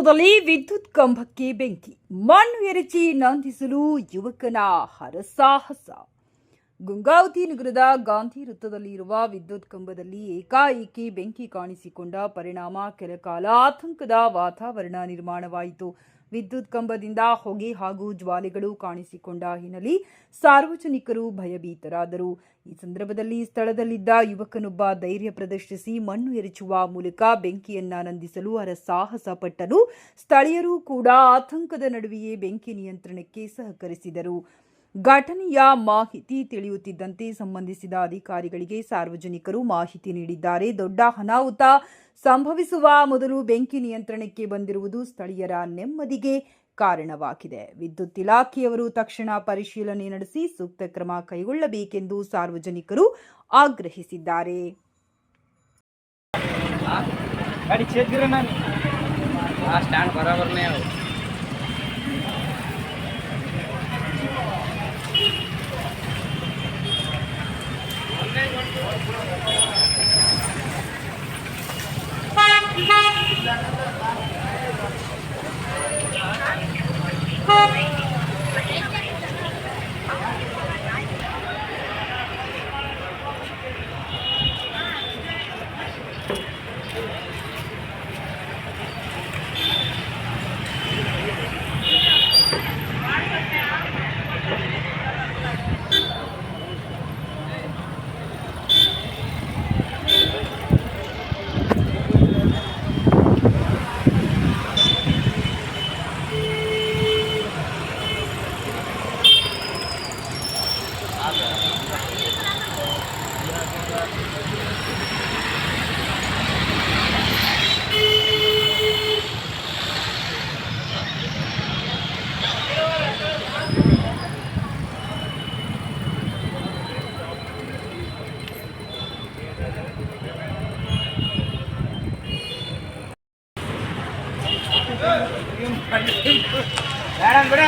ವೃತ್ತದಲ್ಲಿ ವಿದ್ಯುತ್ ಕಂಬಕ್ಕೆ ಬೆಂಕಿ, ಮಣ್ಣು ಎರಚಿ ನಂದಿಸಲು ಯುವಕನ ಹರಸಾಹಸ. ಗಂಗಾವತಿ ನಗರದ ಗಾಂಧಿ ವೃತ್ತದಲ್ಲಿ ಇರುವ ವಿದ್ಯುತ್ ಕಂಬದಲ್ಲಿ ಏಕಾಏಕಿ ಬೆಂಕಿ ಕಾಣಿಸಿಕೊಂಡ ಪರಿಣಾಮ ಕೆಲಕಾಲ ಆತಂಕದ ವಾತಾವರಣ ನಿರ್ಮಾಣವಾಯಿತು. ವಿದ್ಯುತ್ ಕಂಬದಿಂದ ಹೊಗೆ ಹಾಗೂ ಜ್ವಾಲೆಗಳು ಕಾಣಿಸಿಕೊಂಡ ಹಿನ್ನೆಲೆ ಸಾರ್ವಜನಿಕರು ಭಯಭೀತರಾದರು. ಈ ಸಂದರ್ಭದಲ್ಲಿ ಸ್ಥಳದಲ್ಲಿದ್ದ ಯುವಕನೊಬ್ಬ ಧೈರ್ಯ ಪ್ರದರ್ಶಿಸಿ ಮಣ್ಣು ಎರಚುವ ಮೂಲಕ ಬೆಂಕಿಯನ್ನ ನಂದಿಸಲು ಹರಸಾಹಸ ಪಟ್ಟನು. ಸ್ಥಳೀಯರು ಕೂಡ ಆತಂಕದ ನಡುವೆಯೇ ಬೆಂಕಿ ನಿಯಂತ್ರಣಕ್ಕೆ ಸಹಕರಿಸಿದರು. ಘಟನೆಯ ಮಾಹಿತಿ ತಿಳಿಯುತ್ತಿದ್ದಂತೆ ಸಂಬಂಧಿಸಿದ ಅಧಿಕಾರಿಗಳಿಗೆ ಸಾರ್ವಜನಿಕರು ಮಾಹಿತಿ ನೀಡಿದ್ದಾರೆ. ದೊಡ್ಡ ಅನಾಹುತ ಸಂಭವಿಸುವ ಮೊದಲು ಬೆಂಕಿ ನಿಯಂತ್ರಣಕ್ಕೆ ಬಂದಿರುವುದು ಸ್ಥಳೀಯರ ನೆಮ್ಮದಿಗೆ ಕಾರಣವಾಗಿದೆ. ವಿದ್ಯುತ್ ಇಲಾಖೆಯವರು ತಕ್ಷಣ ಪರಿಶೀಲನೆ ನಡೆಸಿ ಸೂಕ್ತ ಕ್ರಮ ಕೈಗೊಳ್ಳಬೇಕೆಂದು ಸಾರ್ವಜನಿಕರು ಆಗ್ರಹಿಸಿದ್ದಾರೆ. ಬೇಡ